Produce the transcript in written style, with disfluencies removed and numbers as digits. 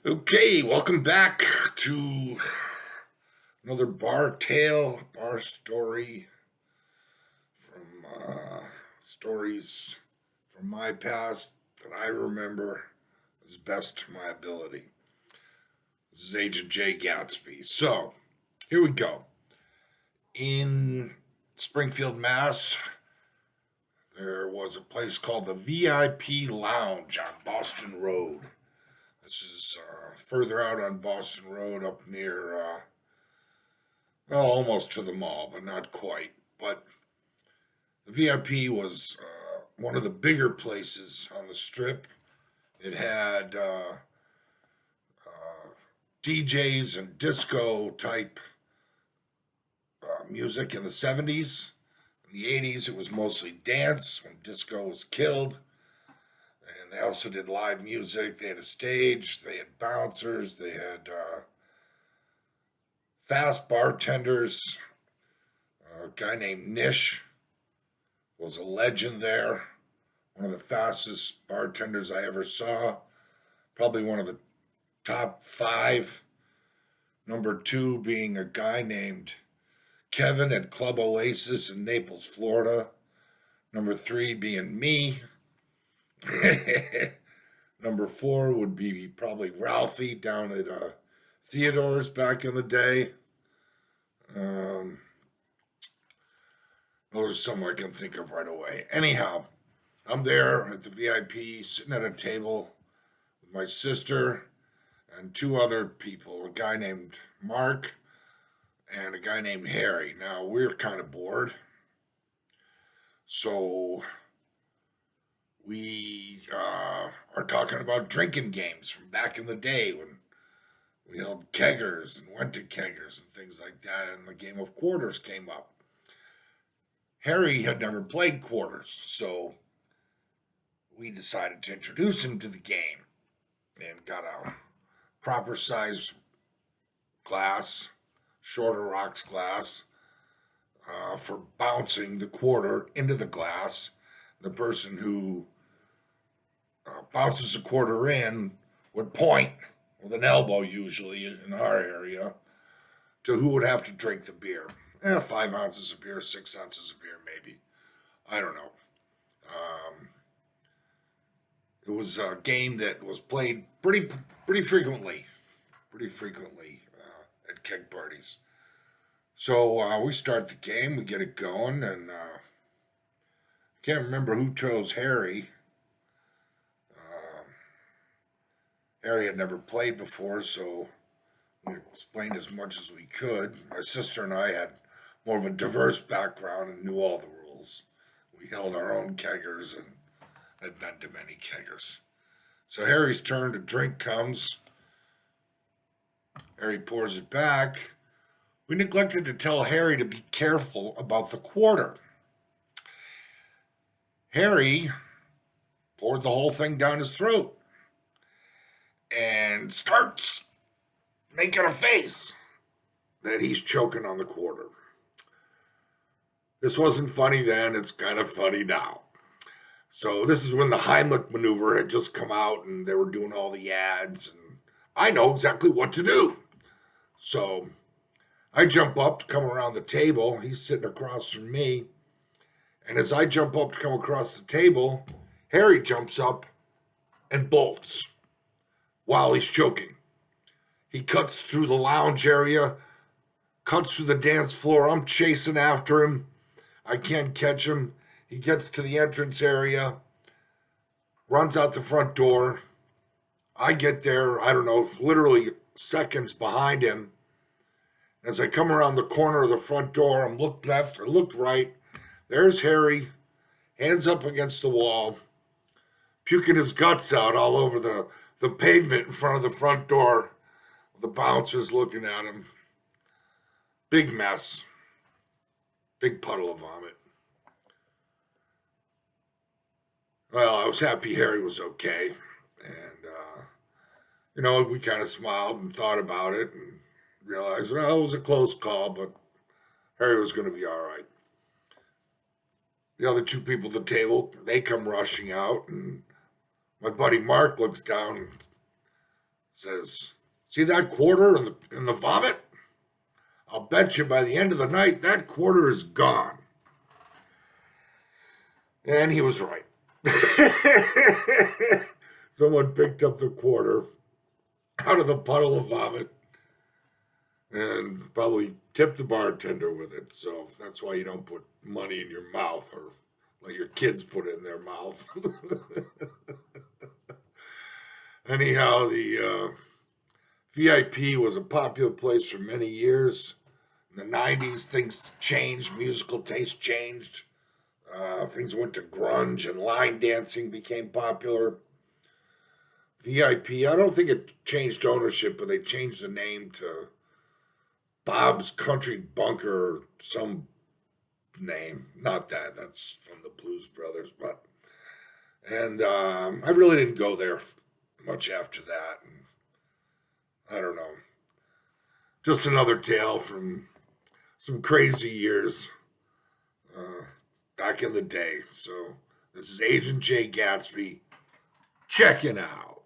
Okay, welcome back to another bar story from stories from my past that I remember as best to my ability. This is Agent J. Gatsby. So, here we go. In Springfield, Mass., there was a place called the VIP Lounge on Boston Road. This is further out on Boston Road, up near well, almost to the mall, but not quite. But the VIP was one of the bigger places on the strip. It had DJs and disco type music in the 70s. In the 80s, it was mostly dance when disco was killed. And they also did live music. They had a stage, they had bouncers, they had fast bartenders. A guy named Nish was a legend there. One of the fastest bartenders I ever saw. Probably one of the top five. Number two being a guy named Kevin at Club Oasis in Naples, Florida. Number three being me. Number four would be probably Ralphie down at Theodore's back in the day. Um, those are some I can think of right away. Anyhow, I'm there at the VIP, sitting at a table with my sister and two other people, a guy named Mark and a guy named Harry. Now, we're kind of bored, so we are talking about drinking games from back in the day when we held keggers and went to keggers and things like that, and the game of quarters came up. Harry had never played quarters, so we decided to introduce him to the game and got a proper size glass, shorter rocks glass, for bouncing the quarter into the glass. The person who bounces a quarter in would point with an elbow, usually in our area, to who would have to drink the beer. 5 ounces of beer, 6 ounces of beer, maybe. I don't know. Um, it was a game that was played pretty frequently at keg parties. So we start the game, we get it going, and I can't remember who chose Harry. Um Harry had never played before, so we explained as much as we could. My sister and I had more of a diverse background and knew all the rules. We held our own keggers and had been to many keggers. So Harry's turn to drink comes. Harry pours it back. We neglected to tell Harry to be careful about the quarter. Harry poured the whole thing down his throat and starts making a face that he's choking on the quarter. This wasn't funny then, it's kind of funny now. So this is when the Heimlich maneuver had just come out and they were doing all the ads, and I know exactly what to do. So I jump up to come around the table. He's sitting across from me. And as I jump up to come across the table, Harry jumps up and bolts while he's choking. He cuts through the lounge area, cuts through the dance floor. I'm chasing after him. I can't catch him. He gets to the entrance area, runs out the front door. I get there, I don't know, literally seconds behind him. As I come around the corner of the front door, I'm looked left, I looked right. There's Harry, hands up against the wall, puking his guts out all over the pavement in front of the front door. The bouncers looking at him. Big mess. Big puddle of vomit. Well, I was happy Harry was okay. And, we kind of smiled and thought about it and realized, well, it was a close call, but Harry was going to be all right. The other two people at the table, they come rushing out, and my buddy Mark looks down and Says, see that quarter in the vomit? I'll bet you by the end of the night that quarter is gone. And he was right. Someone picked up the quarter out of the puddle of vomit and probably tipped the bartender with it. So that's why you don't put money in your mouth or let your kids put it in their mouth. Anyhow, the VIP was a popular place for many years. In the 90s, things changed, musical taste changed. Things went to grunge and line dancing became popular. VIP, I don't think it changed ownership, but they changed the name to Bob's Country Bunker or some name. Not that, that's from the Blues Brothers, but. And I really didn't go there much after that. And I don't know. Just another tale from some crazy years back in the day. So this is Agent J Gatsby checking out.